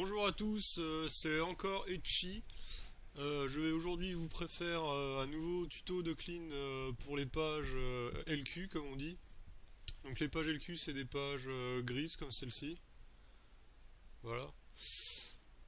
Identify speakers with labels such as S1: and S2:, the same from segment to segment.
S1: Bonjour à tous, c'est encore Etchi. Je vais aujourd'hui vous préfère un nouveau tuto de clean pour les pages LQ comme on dit. Donc les pages LQ c'est des pages grises comme celle-ci. Voilà.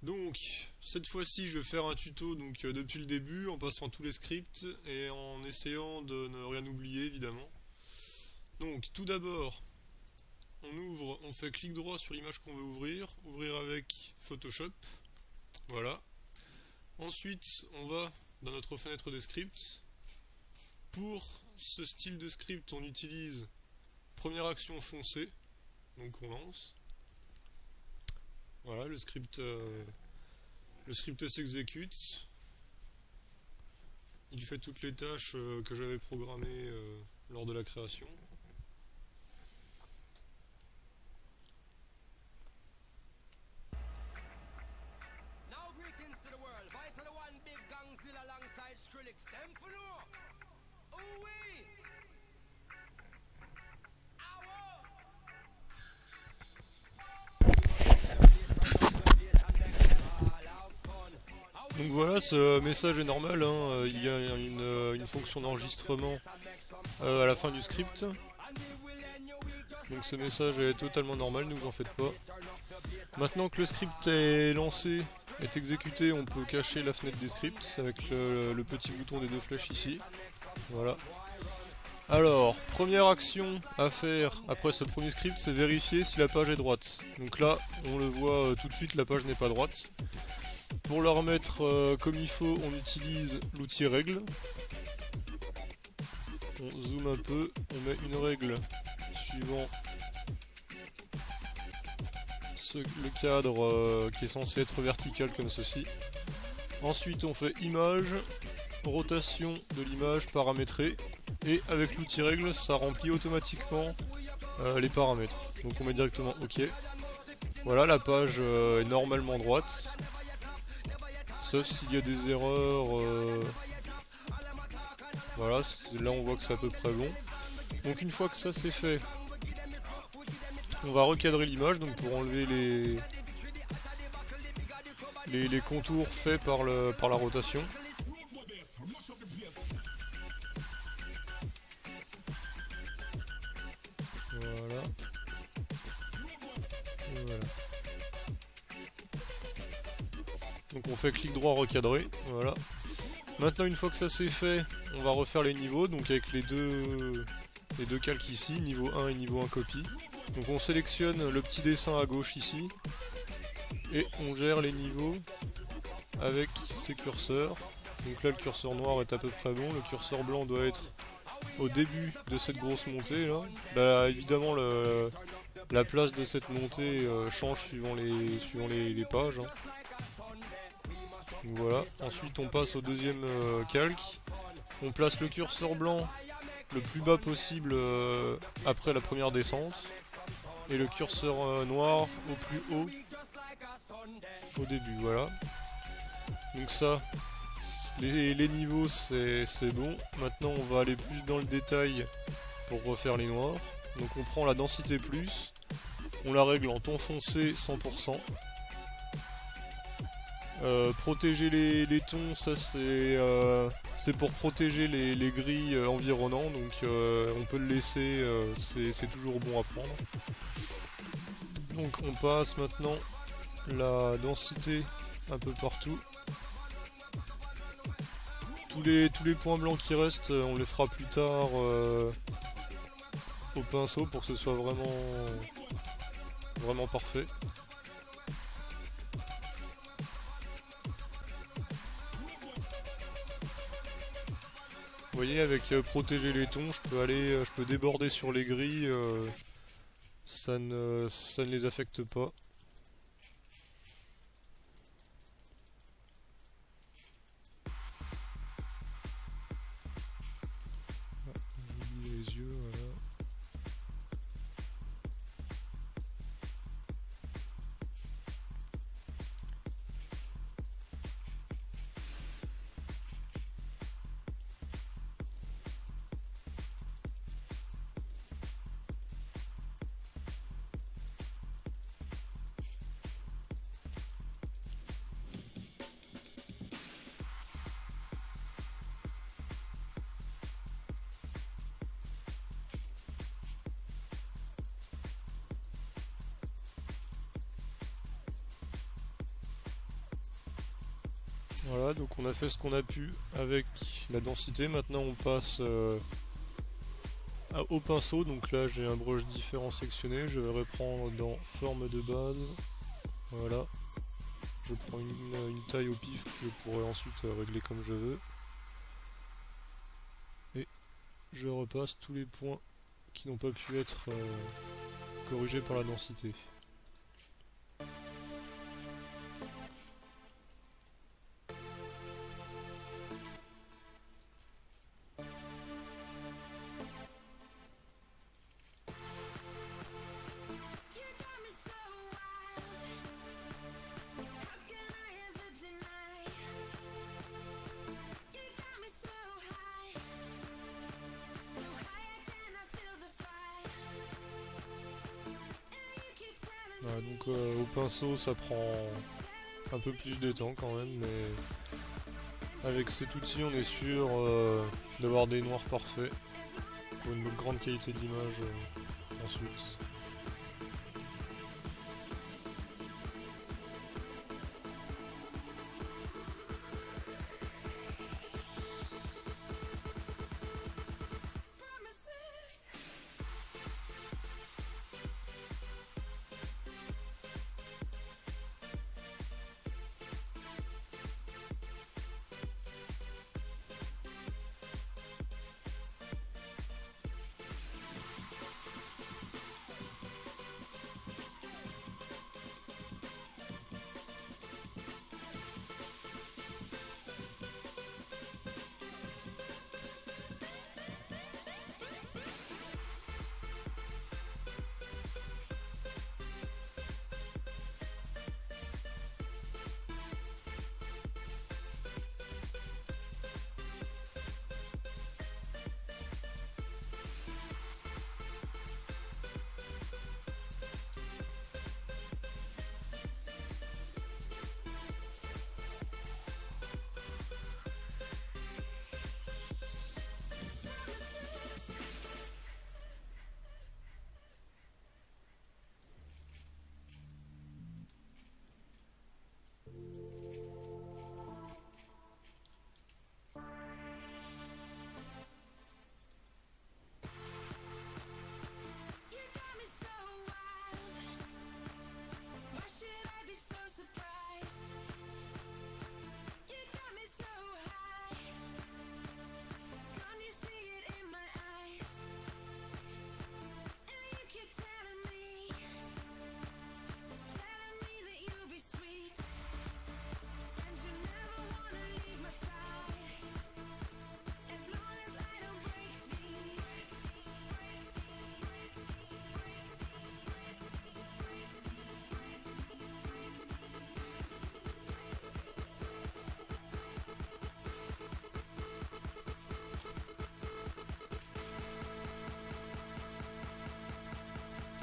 S1: Donc cette fois-ci je vais faire un tuto depuis le début en passant tous les scripts et en essayant de ne rien oublier évidemment. Donc tout d'abord on fait clic droit sur l'image qu'on veut ouvrir avec Photoshop, voilà. Ensuite, on va dans notre fenêtre de script. Pour ce style de script, on utilise première action foncée, donc on lance. Voilà, le script s'exécute. Il fait toutes les tâches que j'avais programmées lors de la création. Donc voilà, ce message est normal, hein. Il y a une fonction d'enregistrement à la fin du script. Donc ce message est totalement normal, ne vous en faites pas. Maintenant que le script est lancé, est exécuté, on peut cacher la fenêtre des scripts avec le petit bouton des deux flèches ici. Voilà. Alors, première action à faire après ce premier script, c'est vérifier si la page est droite. Donc là, on le voit tout de suite, la page n'est pas droite. Pour la remettre comme il faut, on utilise l'outil règle. On zoome un peu, on met une règle suivant le cadre qui est censé être vertical comme ceci. Ensuite on fait image, rotation de l'image paramétrée, et avec l'outil règle ça remplit automatiquement les paramètres. Donc on met directement OK. Voilà, la page est normalement droite. Sauf s'il y a des erreurs. Voilà, là on voit que c'est à peu près bon. Donc une fois que ça c'est fait, on va recadrer l'image donc pour enlever les contours faits par la rotation. Voilà. Et voilà. Donc on fait clic droit recadrer, voilà. Maintenant une fois que ça c'est fait, on va refaire les niveaux, donc avec les deux calques ici, niveau 1 et niveau 1 copie. Donc on sélectionne le petit dessin à gauche ici, et on gère les niveaux avec ces curseurs. Donc là le curseur noir est à peu près bon, le curseur blanc doit être au début de cette grosse montée là. Là évidemment la place de cette montée change suivant les pages. Hein. Donc voilà, ensuite on passe au deuxième calque, on place le curseur blanc le plus bas possible après la première descente, et le curseur noir au plus haut au début, voilà. Donc ça, les niveaux c'est bon. Maintenant on va aller plus dans le détail pour refaire les noirs. Donc on prend la densité plus, on la règle en ton foncé 100%. Protéger les tons, ça c'est pour protéger les grilles environnants, donc on peut le laisser, c'est toujours bon à prendre. Donc on passe maintenant la densité un peu partout. Tous les points blancs qui restent, on les fera plus tard au pinceau pour que ce soit vraiment parfait. Vous voyez, avec protéger les tons, je peux déborder sur les grilles, ça ne les affecte pas. J'oublie les yeux, voilà. Voilà, donc on a fait ce qu'on a pu avec la densité. Maintenant on passe au pinceau. Donc là j'ai un brush différent sectionné. Je vais le reprendre dans forme de base. Voilà. Je prends une taille au pif que je pourrai ensuite régler comme je veux. Et je repasse tous les points qui n'ont pas pu être corrigés par la densité. Voilà, donc au pinceau ça prend un peu plus de temps quand même, mais avec cet outil on est sûr d'avoir des noirs parfaits pour une grande qualité d'image ensuite.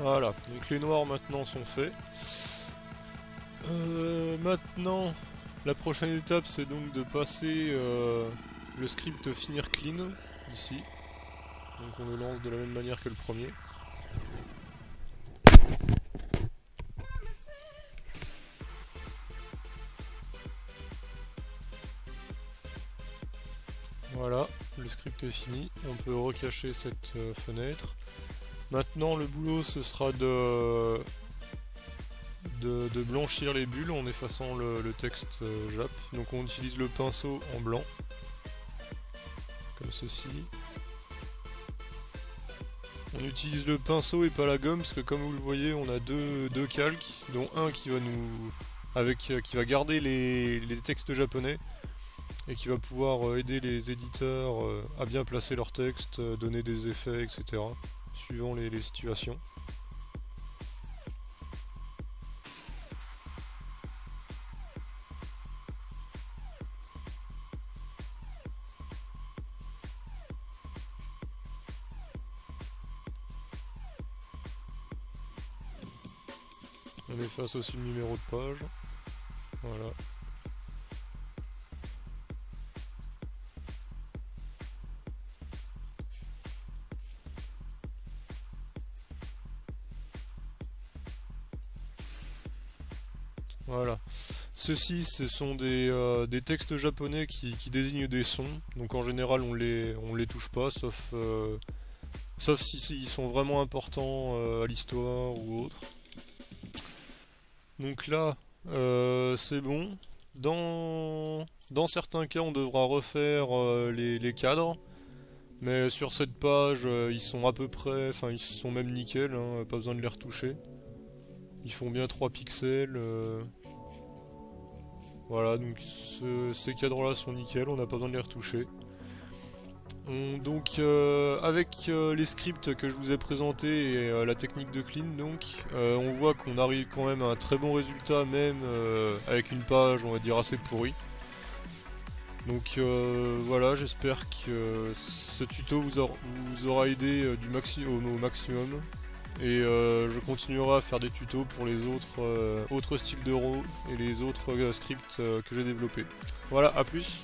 S1: Voilà, donc les noirs maintenant sont faits. Maintenant, la prochaine étape c'est donc de passer le script finir clean, ici. Donc on le lance de la même manière que le premier. Voilà, le script est fini, on peut recacher cette fenêtre. Maintenant le boulot ce sera de blanchir les bulles en effaçant le texte Jap. Donc on utilise le pinceau en blanc, comme ceci. On utilise le pinceau et pas la gomme parce que comme vous le voyez on a deux calques, dont un qui va qui va garder les textes japonais et qui va pouvoir aider les éditeurs à bien placer leurs textes, donner des effets, etc. suivant les situations. On efface aussi le numéro de page. Voilà. Voilà. Ceux-ci, ce sont des textes japonais qui désignent des sons, donc en général on les touche pas, sauf si ils sont vraiment importants à l'histoire ou autre. Donc là, c'est bon. Dans certains cas, on devra refaire les cadres. Mais sur cette page, ils sont à peu près, enfin ils sont même nickel, hein, pas besoin de les retoucher. Ils font bien 3 pixels. Voilà, donc ces cadres là sont nickel, on n'a pas besoin de les retoucher. Donc avec les scripts que je vous ai présentés et la technique de clean, donc on voit qu'on arrive quand même à un très bon résultat, même avec une page on va dire assez pourrie. Donc voilà, j'espère que ce tuto vous aura aidé au maximum. Et je continuerai à faire des tutos pour les autres styles de RAW et les autres scripts que j'ai développés. Voilà, à plus.